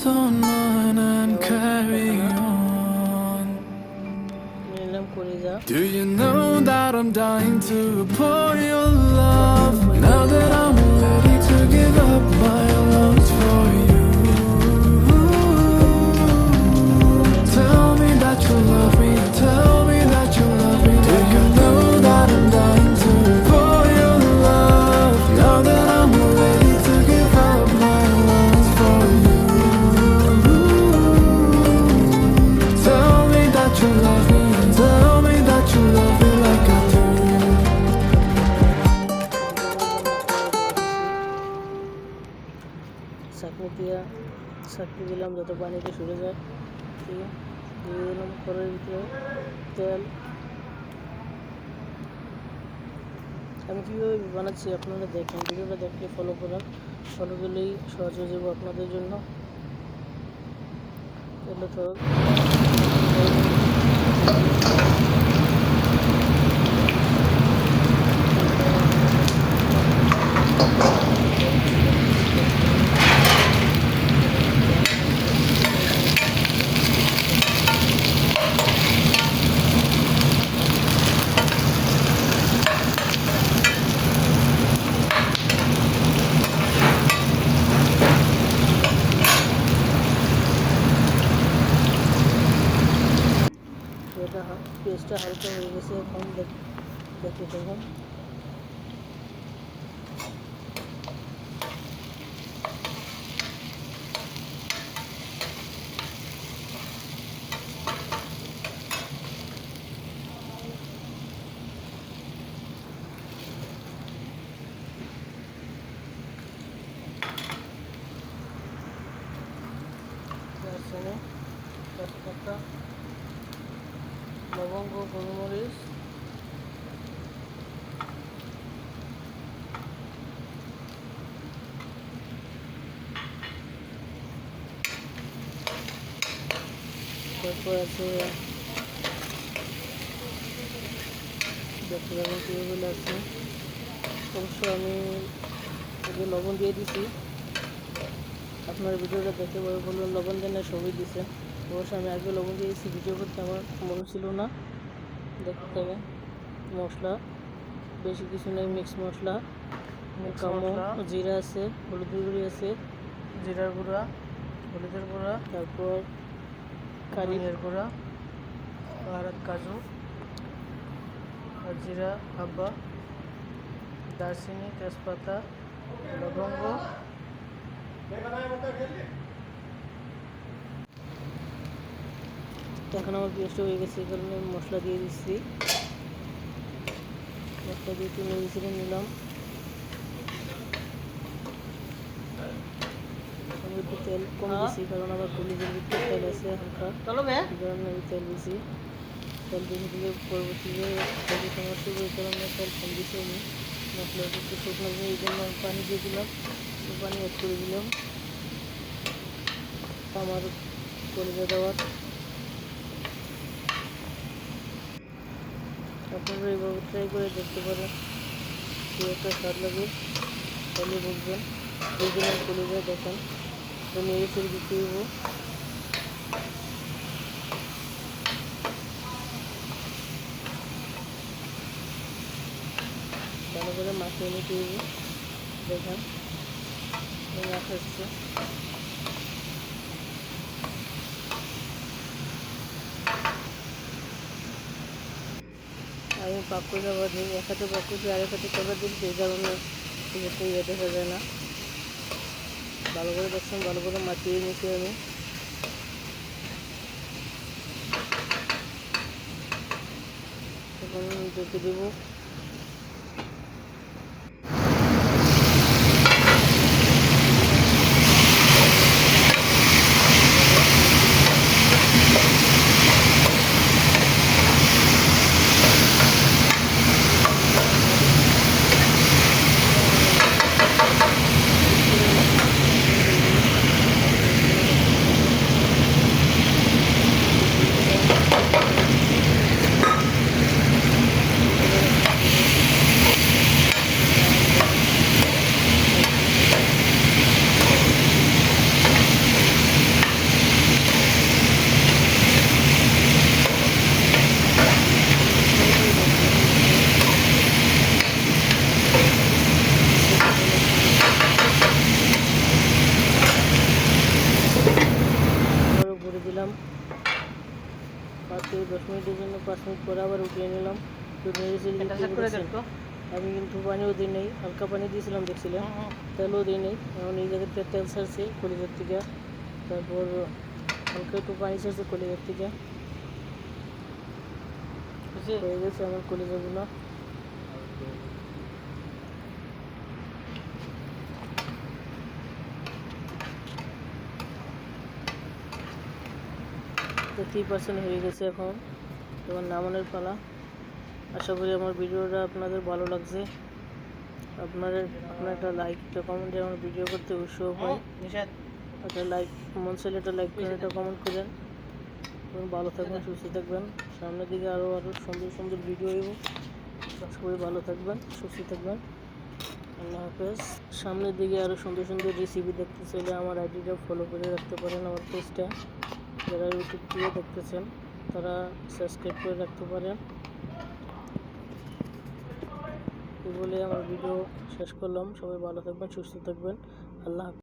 don't mind and carry on. Do you know that I'm dying to pour your love? Now that I'm ready to give up my lungs for you. Tell me that you love me, tell me that you love me. Do you know that I'm dying to pour your love? Now that I'm ready to give up my lungs for you. Tell me that you love me, tell me that you love me like I do. চাকরি দিলাম যত পানিতে সরে যায়, ঠিক আছে, দিয়ে দিলাম খড়ের ভিতরে তেল। আমি কীভাবে বানাচ্ছি আপনারা দেখেন, ভিডিওটা দেখলে ফলো করেন, ফলো করলেই সহজ হয়ে যাবো আপনাদের জন্য। তাহলে তো পেস্টটা হালকা হয়ে গেছে, এখন দেখতে থাকুন। তেজপাতা, লবঙ্গ, গোলমরিচ, তারপর আছে দেখতে পাবেন কীভাবে আছে। অবশ্য আমি আগে লবণ দিয়ে দিছি, আপনার ভিডিওটা দেখে বলে বলবেন লবণ দেন না, সবই দিছে। অবশ্য আমি আগে লবণ দিয়েছি, ভিডিও করতে আমার মনে ছিল না। দেখতে পাবেন মশলা বেশি কিছু নেই, মিক্স মশলা, কামো, জিরা আছে, হলুদের গুঁড়ি আছে, জিরার গুঁড়া, হলুদের গুঁড়া, তারপর কারির গুঁড়া, আর কাজু, আর জিরা, হাব্বা, দারচিনি, তেজপাতা, লবঙ্গ। এখন আমার পেস্ট হয়ে গেছে, এই কারণে আমি মশলা দিয়ে দিচ্ছি। মশলা দিয়ে 3 মিনিট নিলাম। আমি একটু তেল কম দিচ্ছি, কারণ আবার কলিজের ভিতরে তেল আছে হালকা, এই কারণে আমি তেল দিচ্ছি। তেল বেশি দিলে পরবর্তীতে সমস্যা, এই কারণে তেল কম দিচ্ছি আমি। মশলা একটু শুকনো দিয়ে এই জন্য পানি দিয়ে দিলাম, পানি অ্যাড করে দিলাম আমার কলিজা দেওয়ার। আপনারা এইভাবে ট্রাই করে দেখতে পারেন, কি একটা স্বাদ লাগে, তাহলে বুঝবেন। এই জন্য কলিজা দেখেন তো নেড়ে চেড়ে দিতে হইব। ভালো করে মাখিয়ে নিতে হইব। দেখেন মাখাচ্ছে, আমি পাকুড়া বাঁধি, এক হাতে পাকুড়ি আর এক হাতে কলার দিন, সেই কারণে একটু ইয়ে দেখা যায় না। ভালো করে দেখছেন, ভালো করে মাখিয়ে নিচ্ছি আমি। এখন দেখে দেবো। খেয়ে নিলাম। তো আমি কিন্তু পানিও দিই নেই, হালকা পানি দিয়েছিলাম দেখছিলাম, তেলও দিই নেই। এখন এই জায়গাতে তেল ছাড়ছে কলিজার থেকে, তারপর হালকা একটু পানি ছাড়ছে কলিজার থেকে। হয়ে গেছে আমার কলিজাগুলো। তো 3% হয়ে গেছে। এখন এবার নামানোর পালা। আশা করি আমার ভিডিওটা আপনাদের ভালো লাগছে। আপনারা একটা লাইক, একটা কমেন্টে আমার ভিডিও করতে উৎসাহ পাই। একটা লাইক, মন চাইলে একটা লাইক করেন, একটা কমেন্ট করেন। ভালো থাকবেন, সুস্থ থাকবেন। সামনের দিকে আরও সুন্দর সুন্দর ভিডিও হইব। সবাই ভালো থাকবেন, সুস্থ থাকবেন। আল্লাহ হাফেজ। সামনের দিকে আরও সুন্দর সুন্দর রেসিপি দেখতে চাইলে আমার আইডিটা ফলো করে রাখতে পারেন। আমার পেজটা যারা ইউটিউব থেকে দেখতেছেন তারা সাবস্ক্রাইব করে রাখতে পারেন। এই বলে আমার ভিডিও শেষ করলাম। সবাই ভালো থাকবেন, সুস্থ থাকবেন। আল্লাহ হাফেজ।